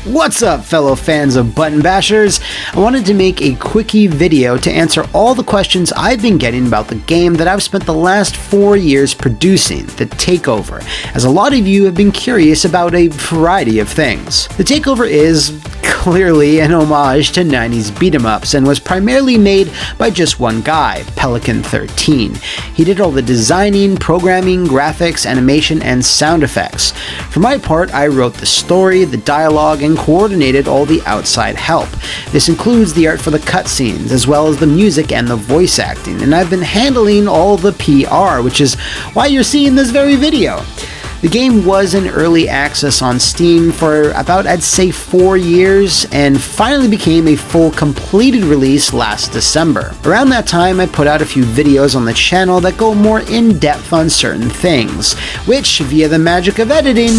What's up, fellow fans of Button Bashers? I wanted to make a quickie video to answer all the questions I've been getting about the game that I've spent the last 4 years producing, the Takeover, as a lot of you have been curious about a variety of things. The Takeover is clearly an homage to 90s beat-em-ups and was primarily made by just one guy, Pelican13. He did all the designing, programming, graphics, animation, and sound effects. For my part, I wrote the story, the dialogue, and coordinated all the outside help. This includes the art for the cutscenes, as well as the music and the voice acting, and I've been handling all the PR, which is why you're seeing this very video. The game was in early access on Steam for about, I'd say, 4 years, and finally became a full completed release last December. Around that time, I put out a few videos on the channel that go more in-depth on certain things, which, via the magic of editing,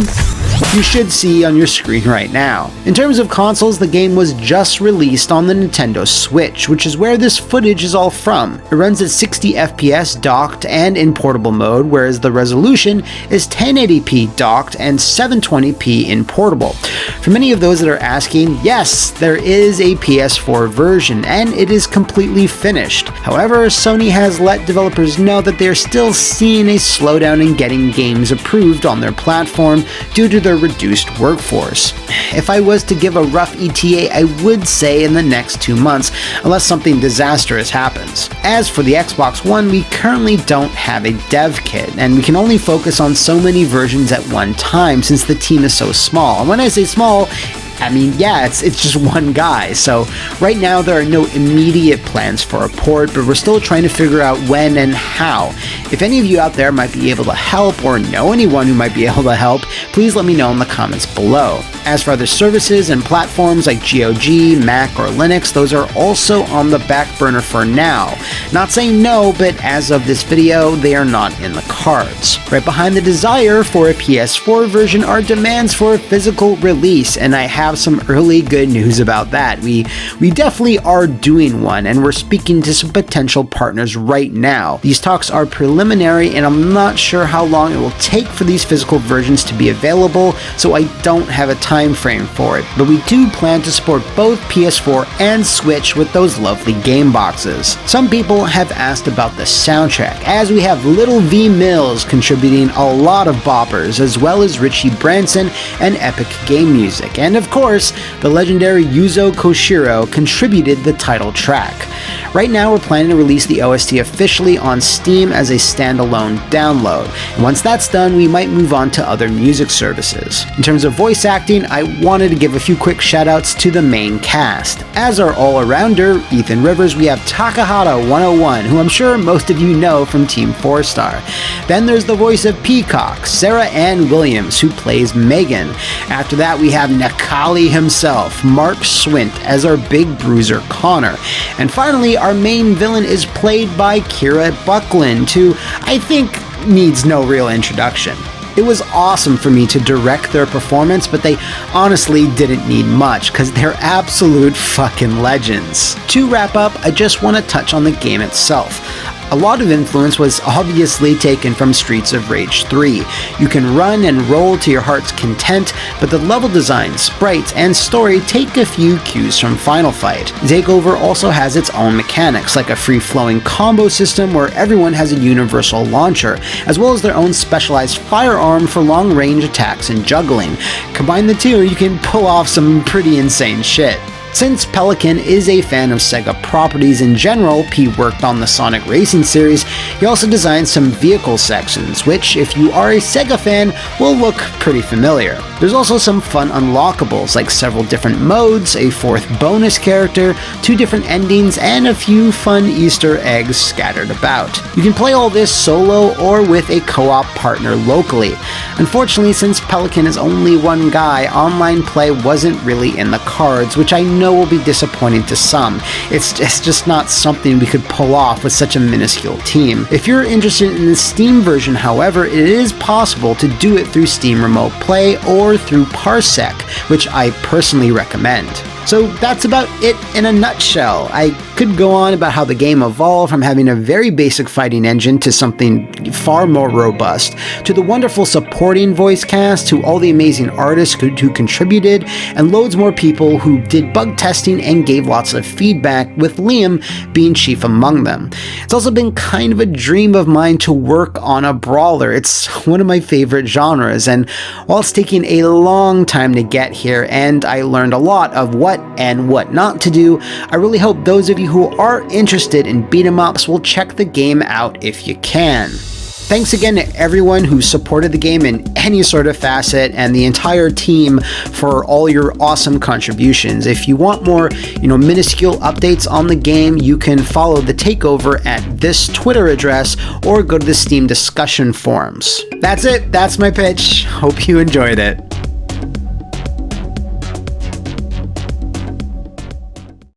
you should see on your screen right now. In terms of consoles, the game was just released on the Nintendo Switch, which is where this footage is all from. It runs at 60 FPS docked and in portable mode, whereas the resolution is 1080p docked and 720p in portable. For many of those that are asking, yes, there is a PS4 version, and it is completely finished. However, Sony has let developers know that they're still seeing a slowdown in getting games approved on their platform due to their reduced workforce. If I was to give a rough ETA, I would say in the next 2 months, unless something disastrous happens. As for the Xbox One, we currently don't have a dev kit, and we can only focus on so many versions at one time since the team is so small. And when I say small, I mean, yeah, it's just one guy, so right now there are no immediate plans for a port, but we're still trying to figure out when and how. If any of you out there might be able to help, or know anyone who might be able to help, please let me know in the comments below. As for other services and platforms like GOG, Mac, or Linux, those are also on the back burner for now. Not saying no, but as of this video, they are not in the cards. Right behind the desire for a PS4 version are demands for a physical release, and I have some early good news about that. We definitely are doing one, and we're speaking to some potential partners right now. These talks are preliminary, and I'm not sure how long it will take for these physical versions to be available, so I don't have a time frame for it, but we do plan to support both PS4 and Switch with those lovely game boxes. Some people have asked about the soundtrack, as we have Little V Mills contributing a lot of boppers, as well as Richie Branson and Epic Game Music, and of course, the legendary Yuzo Koshiro contributed the title track. Right now, we're planning to release the OST officially on Steam as a standalone download, and once that's done, we might move on to other music services. In terms of voice acting, I wanted to give a few quick shoutouts to the main cast. As our all-arounder, Ethan Rivers, we have Takahata 101, who I'm sure most of you know from Team 4-Star. Then there's the voice of Peacock, Sarah Ann Williams, who plays Megan. After that, we have Nakali himself, Mark Swint, as our big bruiser Connor. And finally, our main villain is played by Kira Buckland, who I think needs no real introduction. It was awesome for me to direct their performance, but they honestly didn't need much, because they're absolute fucking legends. To wrap up, I just want to touch on the game itself. A lot of influence was obviously taken from Streets of Rage 3. You can run and roll to your heart's content, but the level design, sprites, and story take a few cues from Final Fight. Takeover also has its own mechanics, like a free-flowing combo system where everyone has a universal launcher, as well as their own specialized firearm for long-range attacks and juggling. Combine the two, you can pull off some pretty insane shit. Since Pelican is a fan of Sega properties in general, he worked on the Sonic Racing series. He also designed some vehicle sections, which, if you are a Sega fan, will look pretty familiar. There's also some fun unlockables, like several different modes, a 4th bonus character, 2 different endings, and a few fun Easter eggs scattered about. You can play all this solo or with a co-op partner locally. Unfortunately, since Pelican is only one guy, online play wasn't really in the cards, which I know will be disappointing to some. It's just not something we could pull off with such a minuscule team. If you're interested in the Steam version, however, it is possible to do it through Steam Remote Play or through Parsec, which I personally recommend. So that's about it in a nutshell. I could go on about how the game evolved from having a very basic fighting engine to something far more robust, to the wonderful supporting voice cast, to all the amazing artists who contributed, and loads more people who did bug testing and gave lots of feedback, with Liam being chief among them. It's also been kind of a dream of mine to work on a brawler. It's one of my favorite genres, and while it's taking a long time to get here, and I learned a lot of what and what not to do, I really hope those of you who are interested in beat 'em ups will check the game out if you can. Thanks again to everyone who supported the game in any sort of facet, and the entire team for all your awesome contributions. If you want more, minuscule updates on the game, you can follow the Takeover at this Twitter address or go to the Steam discussion forums. That's it. That's my pitch. Hope you enjoyed it.